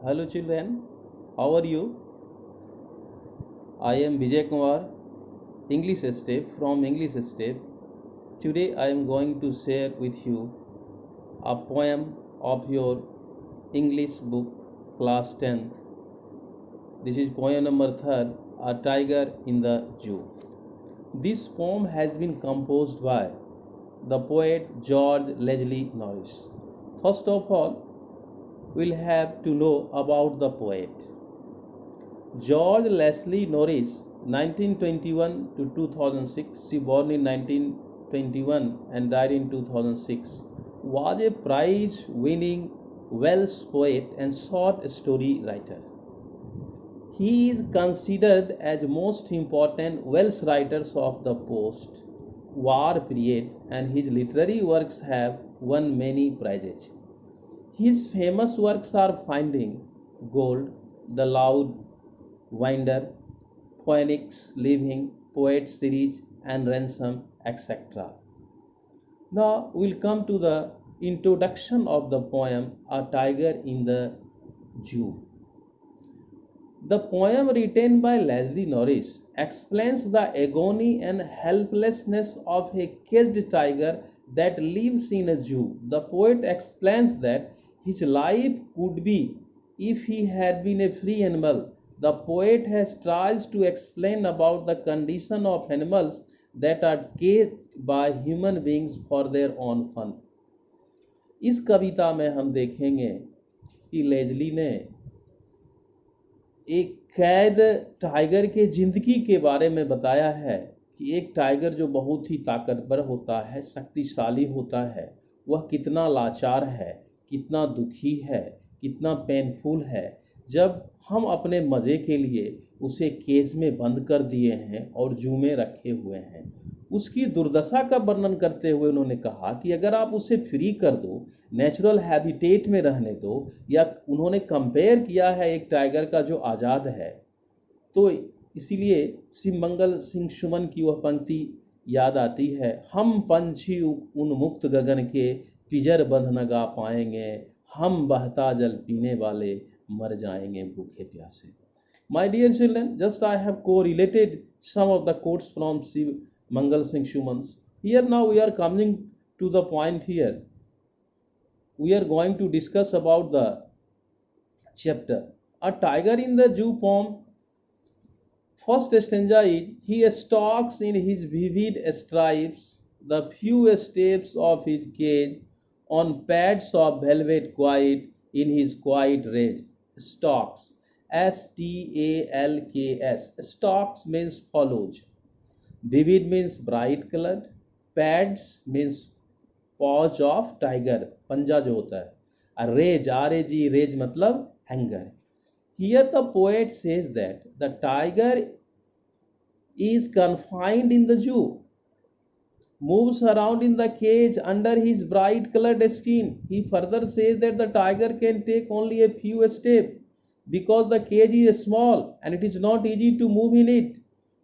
Hello children, how are you? I am Vijay Kumar, English Step from English Step. Today I am going to share with you a poem of your English book class 10th. This is poem number 3rd, A Tiger in the Zoo. This poem has been composed by the poet George Leslie Norris. First of all, we'll have to know about the poet. George Leslie Norris, 1921 to 2006, she born in 1921 and died in 2006, was a prize-winning Welsh poet and short story writer. He is considered as most important Welsh writers of the post-war period, and his literary works have won many prizes. His famous works are Finding Gold, The Loud Winder, Phoenix Living, Poet Series, and Ransom, etc. Now we'll come to the introduction of the poem A Tiger in the Zoo. The poem written by Leslie Norris explains the agony and helplessness of a caged tiger that lives in a zoo. The poet explains that his life could be if he had been a free animal. The poet has tried to explain about the condition of animals that are caged by human beings for their own fun. इस कविता में हम देखेंगे कि Leslie ने एक कैद tiger के जिंदगी के बारे में बताया है कि एक टाइगर जो बहुत ही ताकतवर होता है, शक्तिशाली होता है, वह कितना लाचार है, कितना दुखी है, कितना पेनफुल है जब हम अपने मज़े के लिए उसे केज में बंद कर दिए हैं और जू में रखे हुए हैं। उसकी दुर्दशा का वर्णन करते हुए उन्होंने कहा कि अगर आप उसे फ्री कर दो, नेचुरल हैबिटेट में रहने दो, या उन्होंने कंपेयर किया है एक टाइगर का जो आज़ाद है, तो इसीलिए सिमंगल सिंह सुमन की वह पंक्ति याद आती है, हम पंछी उन्मुक्त गगन के पिंजर बंध न गा पाएंगे, हम बहता जल पीने वाले मर जाएंगे भूखे प्यासे. My dear children, just I have correlated some of the quotes from Mangal Singh Suman's. Here now we are coming to the point here. We are going to discuss about the chapter. A Tiger in the Zoo poem. First stanza is, he stalks in his vivid stripes the few steps of his cage on pads of velvet quiet in his quiet rage. Stalks. Stalks. Stalks means follows. Vivid means bright colored. Pads means paws of tiger, पंजा जो होता है. Rage, R-A-G, rage मतलब anger. Here the poet says that the tiger is confined in the zoo, moves around in the cage under his bright colored skin. He further says that the tiger can take only a few steps because the cage is small and it is not easy to move in it.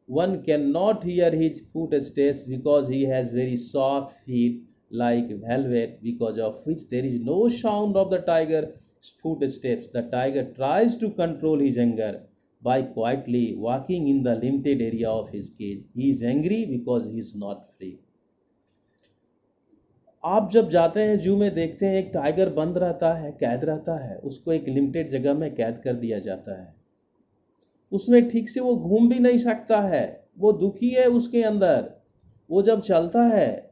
One cannot hear his footsteps because he has very soft feet like velvet, because of which there is no sound of the tiger's footsteps. The tiger tries to control his anger by quietly walking in the limited area of his cage. He is angry because he is not free. आप जब जाते हैं जू में, देखते हैं एक tiger बंद रहता है, कैद रहता है, उसको एक लिमिटेड जगह में कैद कर दिया जाता है. उसमें ठीक से वो घूम भी नहीं सकता है, वो दुखी है उसके अंदर. वो जब चलता है,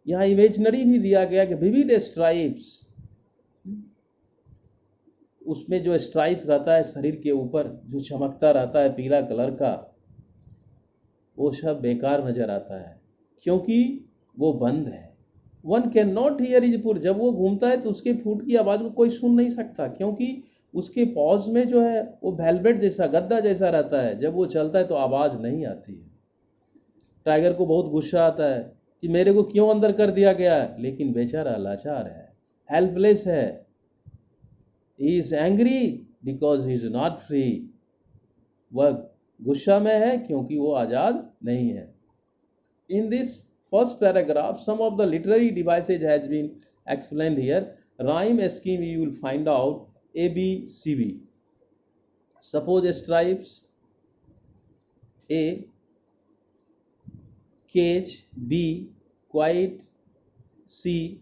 यहाँ इमेजनरी भी दिया गया कि विविड स्ट्राइप्स, उसमें जो स्ट्राइप्स रहता है शरीर के ऊपर जो चमकता रहता है पीला कलर का, वो सब बेकार नजर आता है क्योंकि वो बंद है. One can not here his foot. जब वो घूमता है तो उसके फुट की आवाज़ को कोई सुन नहीं सकता क्योंकि उसके पॉज में जो है वो वेलवेट जैसा, गद्दा जैसा रहता है. जब वो चलता है तो आवाज़ नहीं आती है. टाइगर को बहुत गुस्सा आता है कि मेरे को क्यों अंदर कर दिया गया है, लेकिन बेचारा लाचार है, हेल्पलेस है. He is angry because he is not free. वह गुस्सा में है क्योंकि वो आज़ाद नहीं है. In this first paragraph, some of the literary devices has been explained here. Rhyme scheme you will find out A, B, C, B. Suppose stripes A, cage B, quiet C,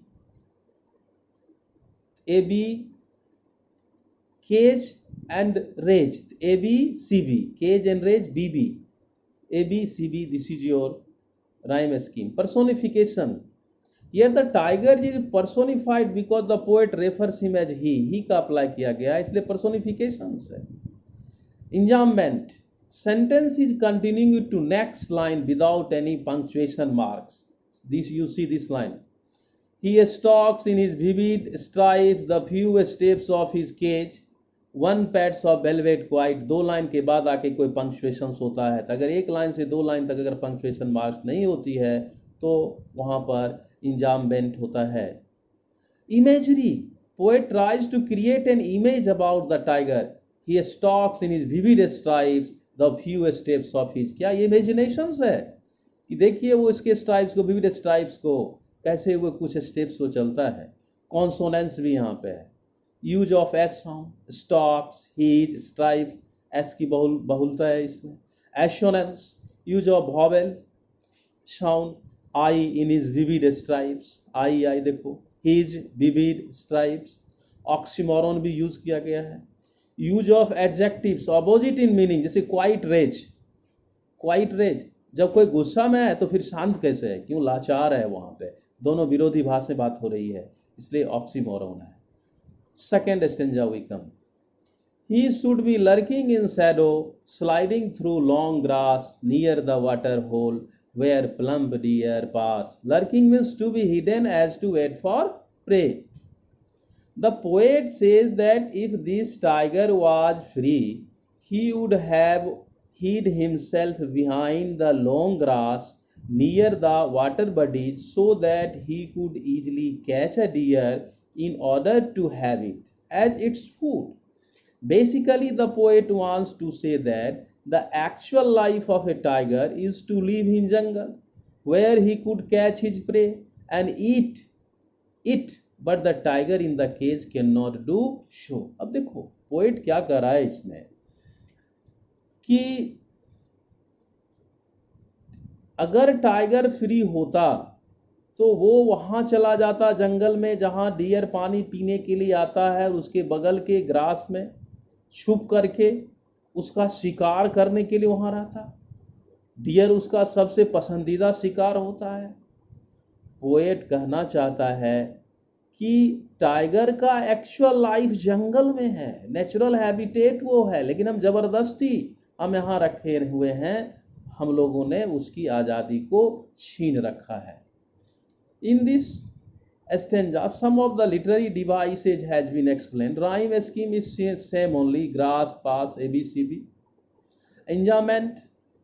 AB, cage and rage. AB, CB, cage and rage BB, AB, CB. This is your rhyme scheme. Personification. Here the tiger is personified because the poet refers him as he का apply किया गया इसलिए personification है. Enjambment. Sentence is continuing to next line without any punctuation marks. This you see this line. He stalks in his vivid stripes the few steps of his cage. One pats of velvet quiet. दो line के बाद आके कोई punctuation होता है, तो अगर एक लाइन से दो लाइन तक अगर पंक्चुएशन मार्क्स नहीं होती है तो वहां पर इंजाममेंट होता है. Imagery. Poet tries to create an image about the tiger. He stalks in his vivid stripes the few steps of his. क्या ये imaginations है कि देखिए वो इसके स्ट्राइप्स को, विविड स्ट्राइप्स को कैसे वो कुछ स्टेप्स वो चलता है. कॉन्सोनेंस भी यहाँ पे है. Use of S sound, stalks, his, stripes, S की बहुलता है इसमें. Assonance, use of vowel sound, I in his vivid stripes, I देखो, हिज विविड स्ट्राइप्स. ऑक्सीमोरन भी यूज किया गया है. Use of adjectives opposite in meaning, जैसे क्वाइट रेज. क्वाइट रेज जब कोई गुस्सा में है तो फिर शांत कैसे है, क्यों लाचार है, वहां पे दोनों विरोधी भाव से बात हो रही है, इसलिए ऑक्सीमोरन है. Second stanza we come. He should be lurking in shadow, sliding through long grass near the water hole where plump deer pass. Lurking means to be hidden as to wait for prey. The poet says that if this tiger was free, he would have hid himself behind the long grass near the water bodies so that he could easily catch a deer in order to have it as its food. Basically, the poet wants to say that the actual life of a tiger is to live in jungle where he could catch his prey and eat it, but the tiger in the cage cannot do so. अब देखो poet क्या कर रहा है इसमें कि अगर tiger free होता तो वो वहां चला जाता जंगल में जहां डियर पानी पीने के लिए आता है, और उसके बगल के ग्रास में छुप करके उसका शिकार करने के लिए वहां रहता. डियर उसका सबसे पसंदीदा शिकार होता है. पोएट कहना चाहता है कि टाइगर का एक्चुअल लाइफ जंगल में है, नेचुरल हैबिटेट वो है, लेकिन हम जबरदस्ती हम यहाँ रखे हुए हैं, हम लोगों ने उसकी आज़ादी को छीन रखा है. In this stanza, some of the literary devices has been explained. Rhyme scheme is same only, grass, pass, ABCB. Enjambment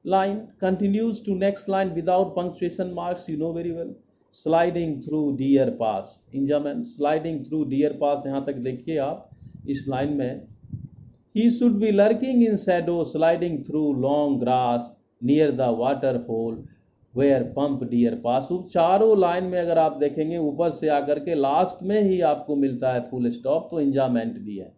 line continues to next line without punctuation marks, you know very well. Sliding through deer pass. Enjambment, sliding through deer pass. यहाँ तक देखिए आप इस line में. He should be lurking in shadow, sliding through long grass near the water hole where pump deer pass. चारों line में अगर आप देखेंगे ऊपर से आकर के लास्ट में ही आपको मिलता है फुल स्टॉप, तो इंजामेंट भी है.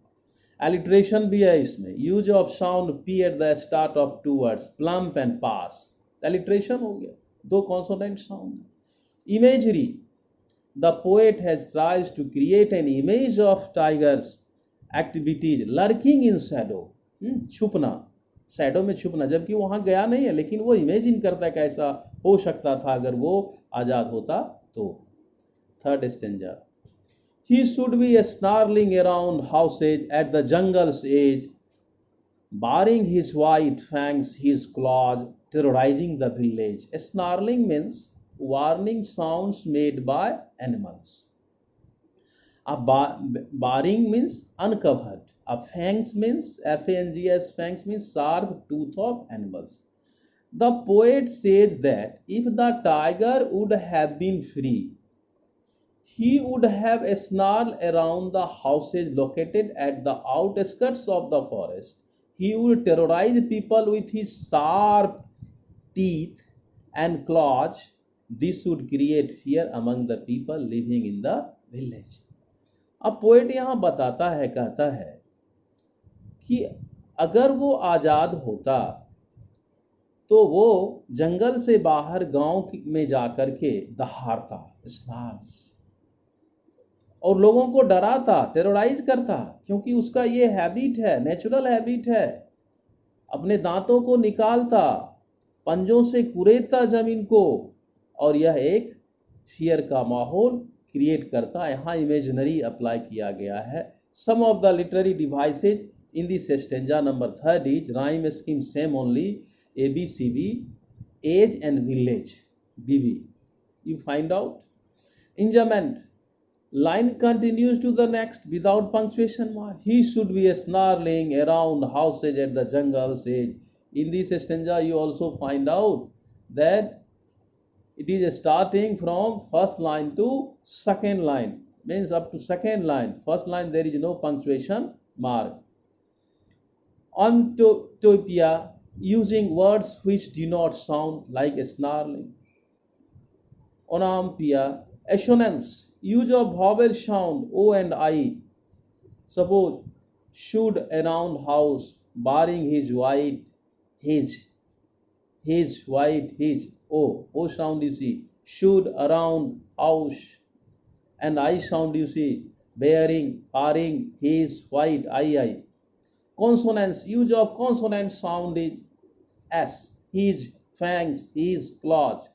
एलिट्रेशन भी है इसमें. Use of sound P at the start of two words, plump and paws. Alliteration हो गया, दो consonant sound. Imagery. The poet has tries to create an image of tiger's activities lurking in shadow. छुपना, shadow में छुपना, जबकि वहां गया नहीं है, लेकिन वो इमेजिन करता है कैसा हो सकता था अगर वो आजाद होता तो. Third stanza. He should be snarling around houses at the jungle's edge, baring his white fangs, his claws, terrorizing the village. Snarling means warning sounds made by animals. Baring means uncovered. Fangs means FANGS, fangs means sharp tooth of animals. The poet says that if the tiger would have been free, he would have snarled around the houses located at the outskirts of the forest. He would terrorize people with his sharp teeth and claws. This would create fear among the people living in the village. अब poet यहाँ बताता है, कहता है कि अगर वो आजाद होता तो वो जंगल से बाहर गांव में जाकर के दहाड़ता, स्नार्स, और लोगों को डराता, टेरराइज करता, क्योंकि उसका ये हैबिट है, नेचुरल हैबिट है। अपने दांतों को निकालता, पंजों से कुरेदता जमीन को, और यह एक फियर का माहौल क्रिएट करता। यहाँ इमेजिनरी अप्लाई किया गया है। Some of the literary devices in this stanza number 3 is rhyme scheme same only, ABCD, age and village, BB. You find out. Enjambment. Line continues to the next without punctuation mark. He should be snarling around houses at the jungle's edge. In this stanza you also find out that it is starting from first line to second line, means up to second line. First line there is no punctuation mark. Onomatopoeia, using words which do not sound like snarling. Onomatopoeia. Assonance, use of vowel sound O and I. Suppose, should around house, barring his white, his white, his O sound you see, should around house, and I sound you see, bearing, barring his white, I. Consonants, use of consonant sound is S, his, fangs, his, claws.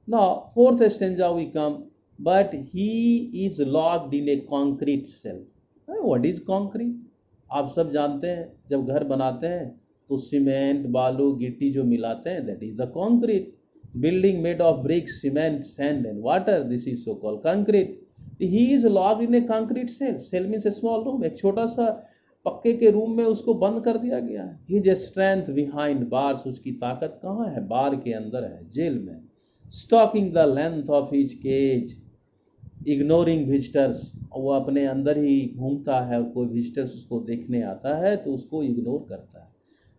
Now, fourth stanza we come, but he is locked in a concrete cell. What is concrete? आप सब जानते हैं, जब घर बनाते हैं तो cement, बालू, गिट्टी जो मिलाते हैं, that is the concrete. Building made of bricks, cement, sand and water, this is so called concrete. He is locked in a concrete cell. Cell means a small room, एक छोटा सा पक्के के रूम में उसको बंद कर दिया गया है। His strength behind bars, उसकी ताकत कहाँ है? बार के अंदर है, जेल में। Stalking the length of his cage, ignoring visitors, वो अपने अंदर ही घूमता है और कोई विजिटर्स उसको देखने आता है तो उसको इग्नोर करता है।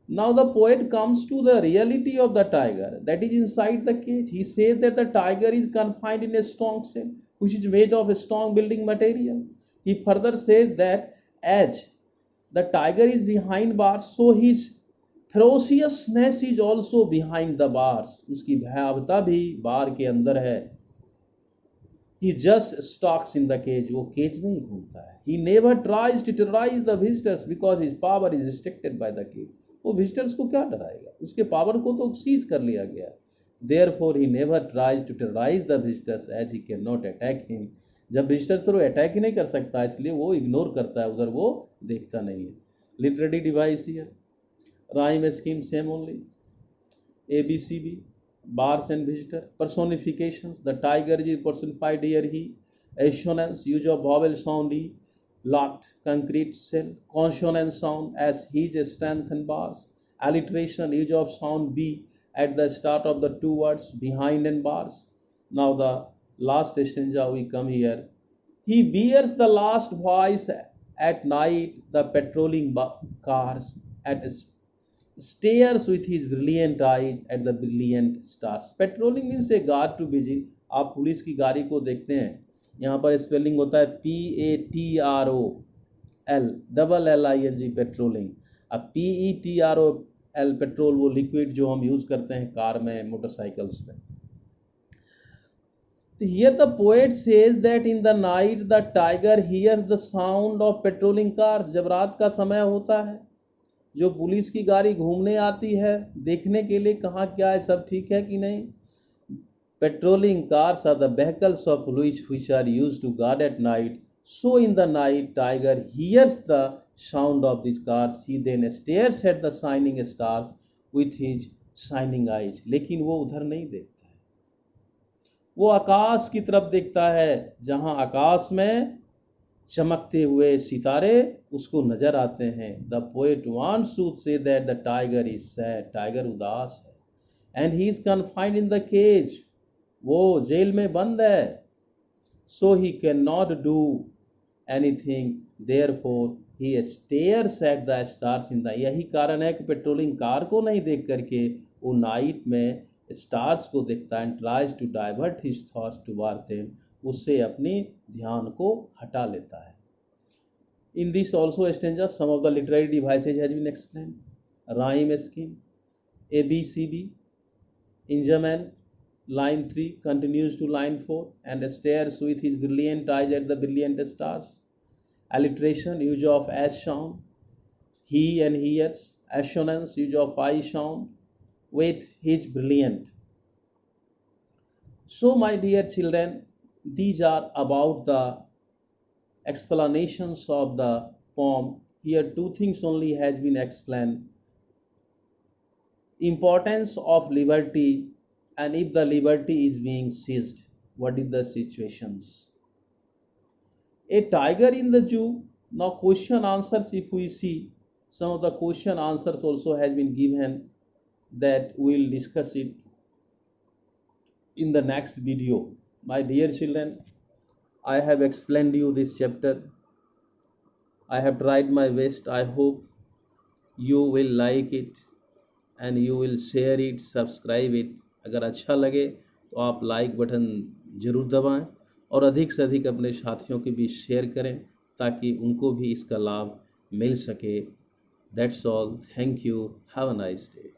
Now the poet comes to the reality of the tiger that is inside the cage. He says that the tiger is confined in a strong cell which is made of a strong building material. He further says that as the tiger is behind bars, so his ferociousness is also behind the bars. उसकी भयावता भी बार के अंदर है। He just stalks in the cage. वो cage में ही घूमता है। He never tries to terrorize the visitors because his power is restricted by the cage. वो विजिटर्स को क्या डराएगा? उसके पावर को तो सीज कर लिया गया। Therefore he never tries to terrorize the visitors as he cannot attack him. जब विजिटर तो अटैक ही नहीं कर सकता, इसलिए वो इग्नोर करता है, उधर वो देखता नहीं है। Literary device here, rhyme scheme same only, ABCD, bars and visitor. Personifications, the tiger is personified here, he. Assonance, use of vowel sound E, locked, concrete cell. Consonant sound as his, strength and bars. Alliteration, use of sound B at the start of the two words, behind and bars. Now the last stanza we come here. He bears the last voice at night, the patrolling cars, at stares with his brilliant eyes at the brilliant stars. Patrolling means a guard to vigil. आप police की गाड़ी को देखते हैं, यहाँ पर spelling होता है PATROL, डबल LING, पेट्रोलिंग। अब PETROL, पेट्रोल, वो लिक्विड जो हम यूज करते हैं कार में, मोटरसाइकिल्स में। Here the poet says that in the night the tiger hears the sound of patrolling cars. जब रात का समय होता है, जो पुलिस की गाड़ी घूमने आती है देखने के लिए कहाँ क्या है, सब ठीक है कि नहीं। Patrolling cars are the vehicles of police which are used to guard at night. So in the night tiger hears the sound of these cars. He then stares at the shining stars with his shining eyes. लेकिन वो उधर नहीं देखता, वो आकाश की तरफ देखता है, जहां आकाश में चमकते हुए सितारे उसको नजर आते हैं। The poet wants to say that the tiger is sad, tiger उदास है। And he is confined in the cage, वो जेल में बंद है। So he can not do anything, therefore he stares at the stars in the, यही कारण है कि पेट्रोलिंग कार को नहीं देख करके वो नाइट में स्टार्स को देखता है। And tries to divert his thoughts toward them, उससे अपनी ध्यान को हटा लेता है। In this also stanza, some of the literary devices has been explained. Rhyme scheme, ABCB, Ingerman, line 3 continues to line 4 and stares with his brilliant eyes at the brilliant stars. Alliteration, use of as sound, he and hears. Assonance, use of I sound with his brilliant. So my dear children, these are about the explanations of the poem. Here two things only has been explained: importance of liberty, and if the liberty is being seized, what is the situations. A tiger in the zoo. Now question answers, if we see, some of the question answers also has been given, that we'll discuss it in the next video. My dear children, I have explained you this chapter. I have tried my best. I hope you will like it and you will share it, subscribe it. अगर अच्छा लगे तो आप like button जरूर दबाएं और अधिक से अधिक अपने साथियों के बीच शेयर करें ताकि उनको भी इसका लाभ मिल सके. That's all. Thank you. Have a nice day.